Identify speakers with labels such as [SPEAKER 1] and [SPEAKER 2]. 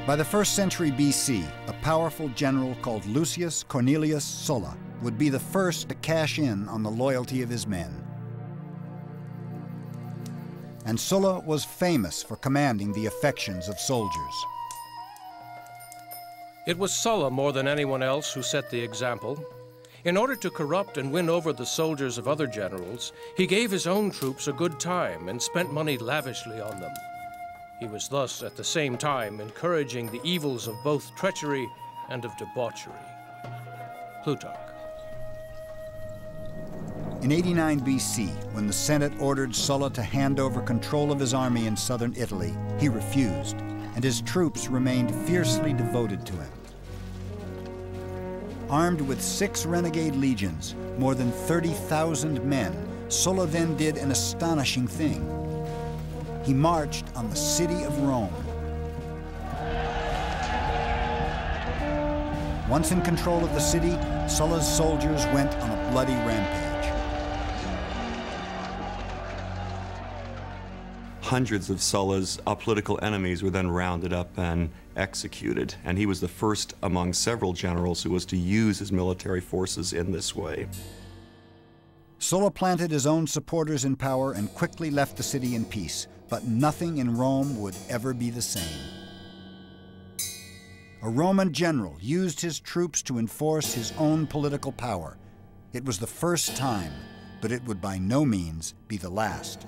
[SPEAKER 1] By the 1st century BC, a powerful general called Lucius Cornelius Sulla would be the first to cash in on the loyalty of his men. And Sulla was famous for commanding the affections of soldiers.
[SPEAKER 2] It was Sulla more than anyone else who set the example. In order to corrupt and win over the soldiers of other generals, he gave his own troops a good time and spent money lavishly on them. He was thus, at the same time, encouraging the evils of both treachery and of debauchery. Plutarch.
[SPEAKER 1] In 89 BC, when the Senate ordered Sulla to hand over control of his army in southern Italy, he refused, and his troops remained fiercely devoted to him. Armed with 6 renegade legions, more than 30,000 men, Sulla then did an astonishing thing. He marched on the city of Rome. Once in control of the city, Sulla's soldiers went on a bloody rampage.
[SPEAKER 3] Hundreds of Sulla's political enemies were then rounded up and executed, and he was the first among several generals who was to use his military forces in this way.
[SPEAKER 1] Sulla planted his own supporters in power and quickly left the city in peace, but nothing in Rome would ever be the same. A Roman general used his troops to enforce his own political power. It was the first time, but it would by no means be the last.